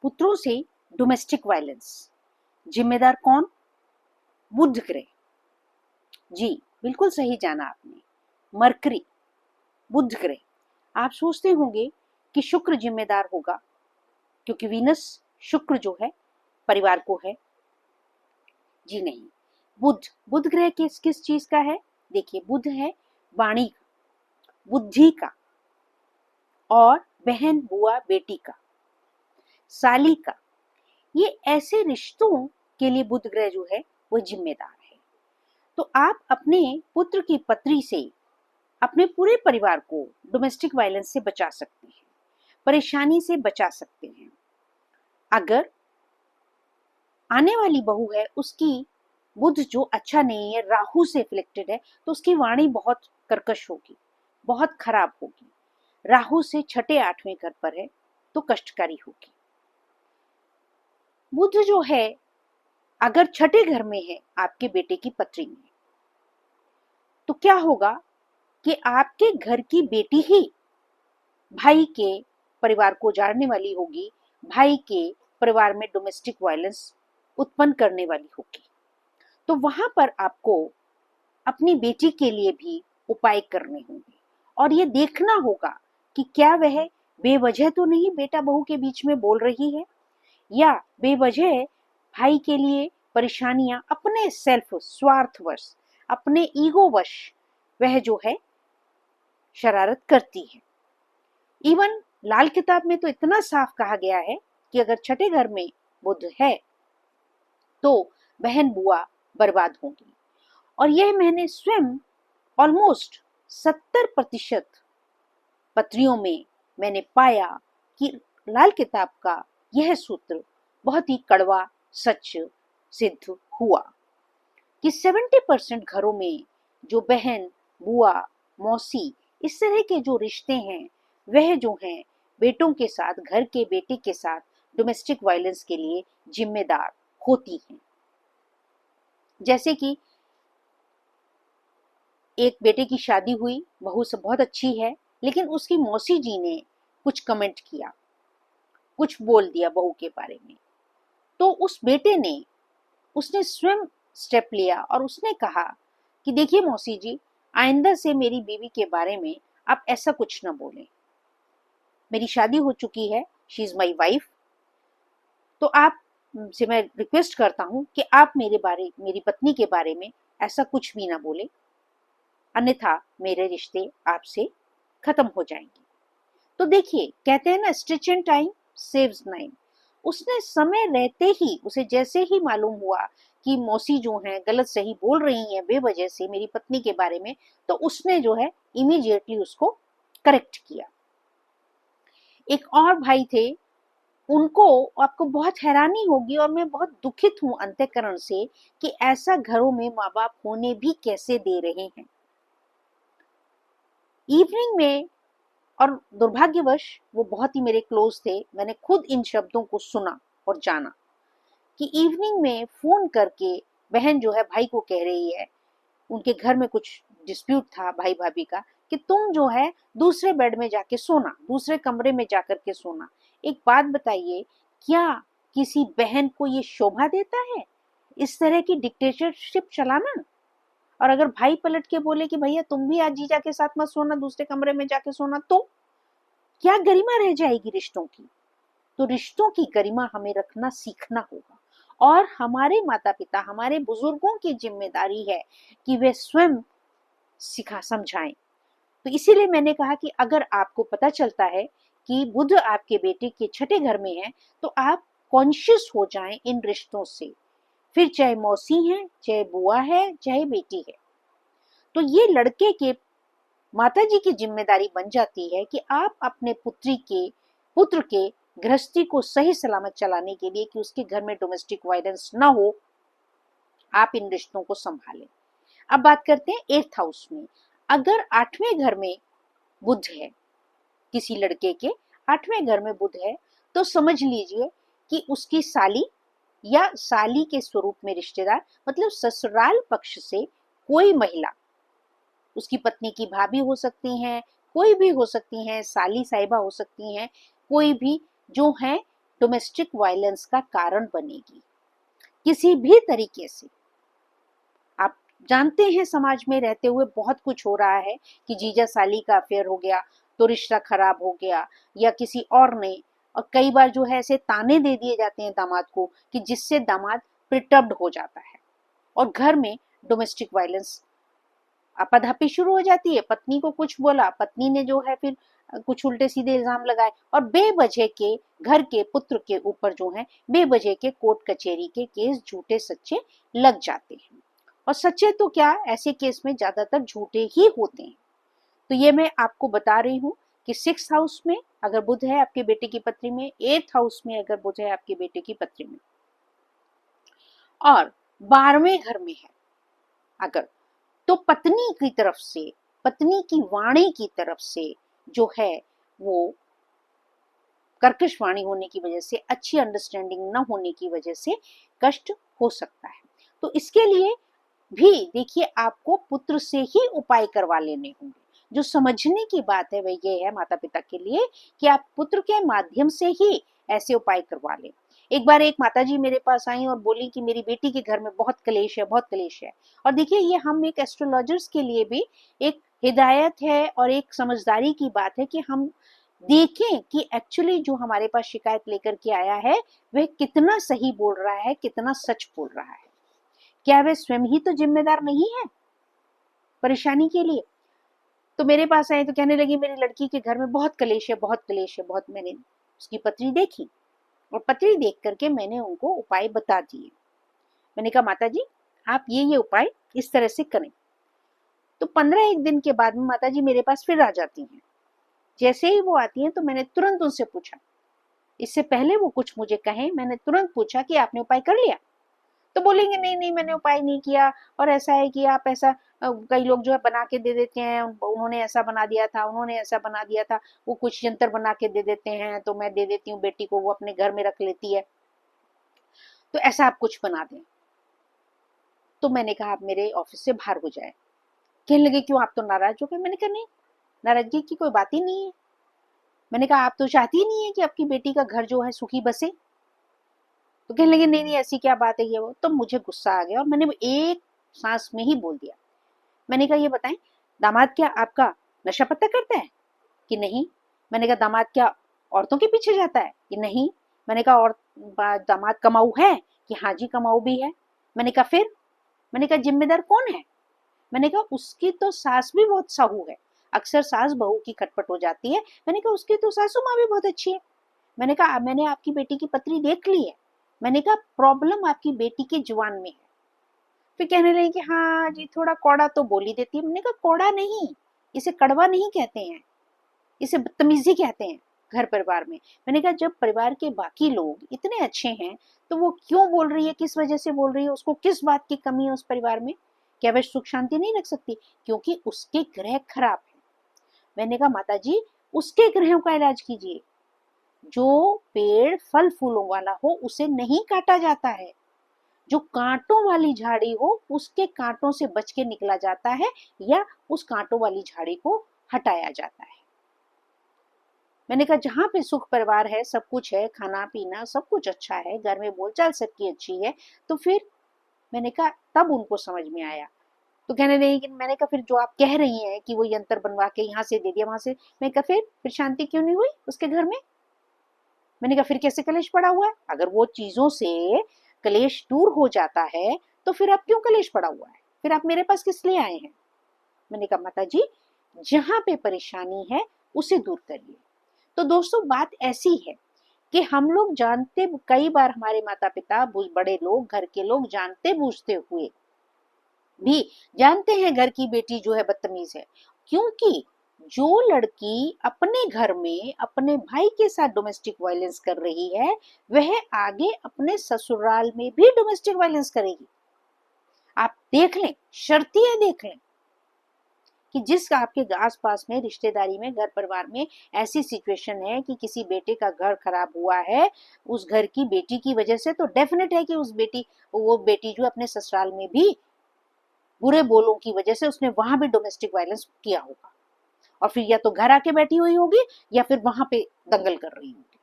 पुत्रों से domestic violence, जिम्मेदार कौन? बुध ग्रह। जी बिल्कुल सही जाना आपने, मरकरी, बुध ग्रह। आप सोचते होंगे कि शुक्र जिम्मेदार होगा, क्योंकि वीनस, शुक्र जो है परिवार को है। जी नहीं, बुध ग्रह किस चीज का है? देखिए, बुध है वाणी, बुद्धि का, और बहन, बुआ, बेटी का, साली का। ये ऐसे रिश्तों के लिए बुध ग्रह जो है वो जिम्मेदार है। तो आप अपने पुत्र की पत्री से अपने पूरे परिवार को डोमेस्टिक वायलेंस से बचा सकते हैं, परेशानी से बचा सकते हैं। अगर आने वाली बहू है, उसकी बुध जो अच्छा नहीं है, राहु से इफ्लेक्टेड है, तो उसकी वाणी बहुत कर्कश होगी, बहुत खराब होगी। राहु से छठे आठवें घर पर है तो कष्टकारी होगी। बुध जो है अगर छठे घर में है आपके बेटे की पत्री में, तो क्या होगा कि आपके घर की बेटी ही भाई के परिवार को उजाड़ने वाली होगी, भाई के परिवार में डोमेस्टिक वायलेंस उत्पन्न करने वाली होगी। तो वहां पर आपको अपनी बेटी के लिए भी उपाय करने होंगे, और ये देखना होगा कि क्या वह बेवजह तो नहीं बेटा बहू के बीच में बोल रही है, या बेवजह भाई के लिए परेशानियां अपने सेल्फ स्वार्थवश, अपने ईगोवश वह जो है शरारत करती है। इवन लाल किताब में तो इतना साफ कहा गया है कि अगर छठे घर में बुध है तो बहन बुआ बर्बाद होंगी। और यह मैंने स्वयं ऑलमोस्ट 70% पत्रियों में मैंने पाया कि लाल किताब का यह सूत्र बहुत ही कड़वा सच सिद्ध हुआ कि 70% घरों में जो बहन, बुआ, मौसी, इस तरह के जो रिश्ते हैं, वह जो हैं बेटों के साथ, घर के बेटे के साथ डोमेस्टिक वायलेंस के लिए जिम्मेदार होती हैं। जैसे कि एक बेटे की शादी हुई, बहू सब बहुत अच्छी है, लेकिन उसकी मौसी जी ने कुछ कमेंट किया, कुछ बोल दिया बहू के बारे में, तो उस बेटे ने उसने स्वयं स्टेप लिया और उसने कहा कि देखिए मौसी जी, आइंदा से मेरी बीवी के बारे में आप ऐसा कुछ ना बोलें। मेरी शादी हो चुकी है, शी इज माई वाइफ, तो आप से मैं रिक्वेस्ट करता हूं कि आप मेरी पत्नी के बारे में ऐसा कुछ भी ना बोले, अन्यथा मेरे रिश्ते आपसे खत्म हो जाएंगे। तो देखिए, कहते हैं ना, stitch and time saves nine. उसने समय रहते ही, उसे जैसे ही मालूम हुआ कि मौसी जो हैं गलत सही बोल रही हैं बेवजह से मेरी पत्नी के बारे में, तो उसने जो है इमीडिएटली उसको करेक्ट किया। एक और भाई थे, उनको, आपको बहुत हैरानी होगी और मैं बहुत दुखित हूं अंतःकरण से कि ऐसा घरों में माँ बाप होने भी कैसे दे रहे हैं। इवनिंग में, और दुर्भाग्यवश वो बहुत ही मेरे क्लोज थे, मैंने खुद इन शब्दों को सुना और जाना कि इवनिंग में फोन करके बहन जो है भाई को कह रही है, उनके घर में कुछ डिस्प्यूट था भाई भाभी का, कि तुम जो है दूसरे बेड में जाके सोना, दूसरे कमरे में जाकर के सोना। एक बात बताइए, क्या किसी बहन को ये शोभा देता है इस तरह की डिक्टेटरशिप चलाना? और अगर भाई पलट के बोले कि भैया तुम भी आज जीजा के साथ मत सोना, दूसरे कमरे में जाके सोना, तो क्या गरिमा रह जाएगी रिश्तों की? तो रिश्तों की गरिमा हमें रखना सीखना होगा, और हमारे माता पिता, हमारे बुजुर्गों की जिम्मेदारी है कि वे स्वयं सिखा समझाएं। तो इसीलिए मैंने कहा कि अगर आपको पता चलता है कि बुध आपके बेटे के छठे घर में है, तो आप कॉन्शियस हो जाएं इन रिश्तों से, फिर चाहे मौसी है, चाहे बुआ है, चाहे बेटी है। तो ये लड़के के माताजी की जिम्मेदारी बन जाती है कि आप अपने पुत्र के गृहस्थी को सही सलामत चलाने के लिए, कि उसके घर में डोमेस्टिक वायलेंस ना हो, आप इन रिश्तों को संभालें। अब बात करते हैं 8th हाउस में। अगर 8वें घर में बुध है, किसी लड़के के 8वें घर में बुध है, तो समझ लीजिए कि उसकी साली या साली के स्वरूप में रिश्तेदार, मतलब ससुराल पक्ष से कोई महिला, उसकी पत्नी की भाभी हो सकती हैं, कोई भी हो सकती हैं, साली साहिबा हो सकती हैं, कोई भी जो है डोमेस्टिक वायलेंस का कारण बनेगी किसी भी तरीके से। आप जानते हैं समाज में रहते हुए बहुत कुछ हो रहा है कि जीजा साली का अफेयर हो गया तो रिश्ता खराब हो गया, या किसी और ने, और कई बार जो है ऐसे ताने दे दिए जाते हैं दामाद को कि जिससे दामाद प्रिटर्ब्ड हो जाता है और घर में डोमेस्टिक वायलेंस आपाधापी शुरू हो जाती है। पत्नी को कुछ बोला, पत्नी ने जो है फिर कुछ उल्टे सीधे इल्जाम लगाए और बेवजह के घर के पुत्र के ऊपर जो है बेवजह के कोर्ट कचहरी के केस झूठे सच्चे लग जाते हैं। और सच्चे तो क्या, ऐसे केस में ज्यादातर झूठे ही होते हैं। तो ये मैं आपको बता रही हूँ कि 6th हाउस में अगर बुध है आपके बेटे की पत्री में, 8th हाउस में अगर बुध है आपके बेटे की पत्री में, और 12वें घर में है अगर, तो पत्नी की तरफ से, पत्नी की वाणी की तरफ से जो है वो कर्कश वाणी होने की वजह से, अच्छी अंडरस्टैंडिंग न होने की वजह से कष्ट हो सकता है। तो इसके लिए भी देखिए आपको पुत्र से ही उपाय करवा लेने होंगे। जो समझने की बात है वह ये है माता पिता के लिए कि आप पुत्र के माध्यम से ही ऐसे उपाय करवा लें। एक बार एक माताजी मेरे पास आई और बोली कि मेरी बेटी के घर में बहुत कलेश है, बहुत कलेश है। और देखिए ये हम एक एस्ट्रोलॉजर्स के लिए भी एक हिदायत है और एक समझदारी की बात है कि हम देखें कि एक्चुअली जो हमारे पास शिकायत लेकर के आया है वह कितना सही बोल रहा है, कितना सच बोल रहा है। क्या वह स्वयं ही तो जिम्मेदार नहीं है परेशानी के लिए? तो मेरे पास आए तो कहने लगी मेरी लड़की के घर में बहुत कलेश है, बहुत कलेश है, बहुत। मैंने उसकी पत्री देखी और पत्री देख करके मैंने उनको उपाय बता दिए। मैंने कहा माता जी आप ये उपाय इस तरह से करें। तो 15 दिन के बाद में माता जी मेरे पास फिर आ जाती हैं। जैसे ही वो आती हैं तो मैंने तुरंत उनसे पूछा, इससे पहले वो कुछ मुझे कहें, मैंने तुरंत पूछा कि आपने उपाय कर लिया? तो बोलेंगे नहीं नहीं मैंने उपाय नहीं किया, और ऐसा है कि आप ऐसा, कई लोग जो है बना के दे देते हैं, उन्होंने ऐसा बना दिया था, उन्होंने ऐसा बना दिया था, वो कुछ यंत्र बना के दे देते हैं तो मैं दे देती हूँ बेटी को, वो अपने घर में रख लेती है, तो ऐसा आप कुछ बना दें। तो मैंने कहा आप मेरे ऑफिस से बाहर हो जाए। कहने लगे क्यों, आप तो नाराज हो गए? मैंने कहा नहीं, नाराजगी की कोई बात ही नहीं है। मैंने कहा आप तो चाहती ही नहीं है कि आपकी बेटी का घर जो है सुखी बसे। तो कहने लगे नहीं नहीं ऐसी क्या बात है ये वो। तो मुझे गुस्सा आ गया और मैंने एक सांस में ही बोल दिया। मैंने कहा ये बताएं दामाद क्या आपका नशा पत्ता करता है कि नहीं? मैंने कहा दामाद क्या औरतों के पीछे जाता है कि नहीं? मैंने कहा और दामाद कमाऊ है कि हाँ जी कमाऊ भी है। मैंने कहा फिर? मैंने कहा जिम्मेदार कौन है? मैंने कहा उसकी तो सास भी बहुत साहू है, अक्सर सास बहू की खटपट हो जाती है। मैंने कहा उसकी तो सासू माँ भी बहुत अच्छी है। मैंने कहा मैंने आपकी बेटी की पत्री देख ली है। मैंने कहा प्रॉब्लम आपकी बेटी के जुबान में है। फिर कहने लगे कि हाँ जी थोड़ा कौड़ा तो बोल ही देती है। मैंने कहा कौड़ा नहीं, इसे कड़वा नहीं कहते हैं, इसे बदतमीजी कहते हैं घर परिवार में। मैंने कहा जब परिवार के बाकी लोग इतने अच्छे हैं तो वो क्यों बोल रही है, किस वजह से बोल रही है, उसको किस बात की कमी है उस परिवार में? क्या वह सुख शांति नहीं रख सकती? क्योंकि उसके ग्रह खराब है। मैंने कहा माता जी उसके ग्रहों का इलाज कीजिए। जो पेड़ फल फूलों वाला हो उसे नहीं काटा जाता है, जो कांटों वाली झाड़ी हो उसके कांटों से बच के निकला जाता है, या उस कांटों वाली झाड़ी को हटाया जाता है। मैंने कहा जहां पे सुख परिवार है, सब कुछ है, खाना पीना सब कुछ अच्छा है, घर में बोलचाल सबकी अच्छी है, तो फिर मैंने कहा तब उनको समझ में आया। तो कहने लगी कि मैंने कहा फिर जो आप कह रही हैं कि वो यंत्र बनवा के यहाँ से दे दिया वहां से, मैं कहा फिर शांति क्यों नहीं हुई उसके घर में? मैंने कहा फिर कैसे कलेश पड़ा हुआ है? अगर वो चीजों से कलेश दूर हो जाता है तो फिर अब क्यों कलेश पड़ा हुआ है? फिर आप मेरे पास किस लिए आए हैं? मैंने कहा माता जी जहां पे परेशानी है उसे दूर करिए। तो दोस्तों बात ऐसी है कि हम लोग जानते, कई बार हमारे माता पिता बड़े लोग घर के लोग जानते बूझते हुए भी जानते हैं घर की बेटी जो है बदतमीज है, क्योंकि जो लड़की अपने घर में अपने भाई के साथ डोमेस्टिक वायलेंस कर रही है वह आगे अपने ससुराल में भी डोमेस्टिक वायलेंस करेगी। आप देख लें, शर्तियां देख लें कि जिस आपके आस पास में रिश्तेदारी में घर परिवार में ऐसी सिचुएशन है कि किसी बेटे का घर खराब हुआ है उस घर की बेटी की वजह से, तो डेफिनेट है कि वो बेटी जो अपने ससुराल में भी बुरे बोलों की वजह से उसने वहां भी डोमेस्टिक वायलेंस किया होगा, और फिर या तो घर आके बैठी हुई होगी या फिर वहां पे दंगल कर रही होगी।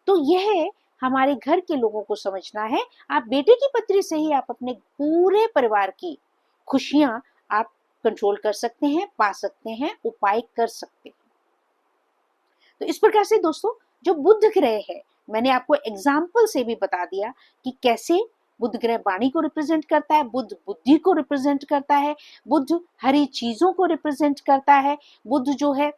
तो यह हमारे घर के लोगों को समझना है। आप बेटे की पत्री से ही आप अपने पूरे परिवार की खुशियां आप कंट्रोल कर सकते हैं, पा सकते हैं, उपाय कर सकते हैं। तो इस प्रकार से दोस्तों जो बुध ग्रह है, मैंने आपको एग्जाम्पल से भी बता दिया कि कैसे बुध ग्रह वाणी को रिप्रेजेंट करता है, बुध बुद्धि को रिप्रेजेंट करता है, बुध हरी चीजों को रिप्रेजेंट करता है, बुध जो है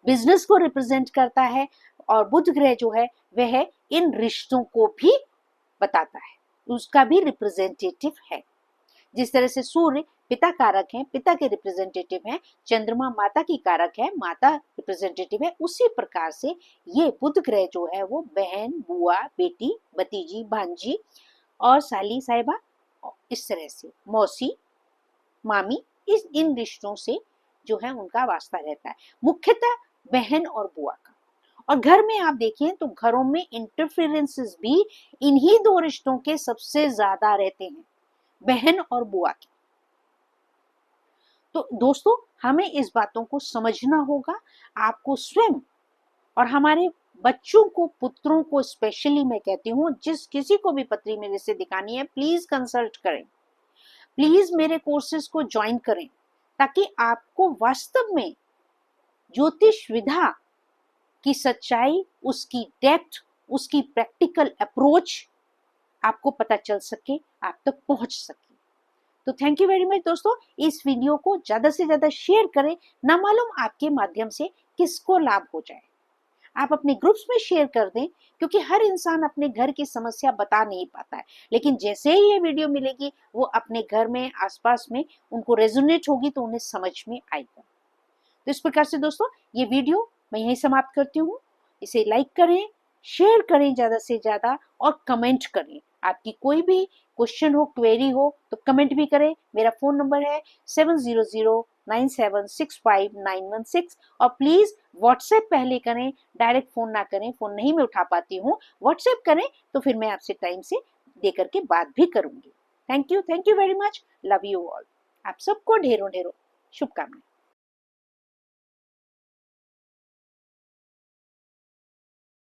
बिजनेस को रिप्रेजेंट करता है, और बुध ग्रह जो है वह इन रिश्तों को भी बताता है, उसका भी रिप्रेजेंटेटिव है। जिस तरह से सूर्य पिता कारक है, पिता के रिप्रेजेंटेटिव हैं, चंद्रमा माता की कारक है, माता रिप्रेजेंटेटिव है, उसी प्रकार से ये बुध ग्रह जो है वो बहन, बुआ, बेटी, भतीजी, भांजी और साली साहिबा, इस तरह से मौसी, मामी, इन रिश्तों से जो है उनका वास्ता रहता है, मुख्यतः बहन और बुआ का। और घर में आप देखें तो घरों में इंटरफेरेंसेस भी इन्हीं दो रिश्तों के सबसे ज्यादा रहते हैं, बहन और बुआ के। तो दोस्तों हमें इस बातों को समझना होगा, आपको स्वयं और हमारे बच्चों को, पुत्रों को स्पेशली मैं कहती हूँ, जिस किसी को भी पत्री मेरे से दिखानी है प्लीज कंसल्ट करें, प्लीज मेरे कोर्सेज को ज्वाइन करें, ताकि आपको वास्तव में ज्योतिष विधा की सच्चाई, उसकी डेप्थ, उसकी प्रैक्टिकल अप्रोच आपको पता चल सके, आप तक पहुंच सके। तो थैंक यू वेरी मच दोस्तों, इस वीडियो को ज्यादा से ज्यादा शेयर करें, ना मालूम आपके माध्यम से किसको लाभ हो जाए। आप अपने ग्रुप्स में शेयर कर दें, क्योंकि हर इंसान अपने घर की समस्या बता नहीं पाता है, लेकिन जैसे ही ये वीडियो मिलेगी वो अपने घर में, आसपास में उनको रेजोनेट होगी तो उन्हें समझ में आएगा। तो इस प्रकार से दोस्तों ये वीडियो मैं यहीं समाप्त करती हूँ। इसे लाइक करें, शेयर करें ज्यादा से ज्यादा, और कमेंट करें। आपकी कोई भी क्वेश्चन हो, क्वेरी हो तो कमेंट भी करें। मेरा फोन नंबर है 7009765916, और प्लीज व्हाट्सएप पहले करें, डायरेक्ट फोन ना करें, फोन नहीं मैं उठा पाती हूँ। व्हाट्सएप करें तो फिर मैं आपसे टाइम से दे करके बात भी करूंगी। Thank you very much, love you all. आप सबको ढेरों ढेरों शुभकामनाएं।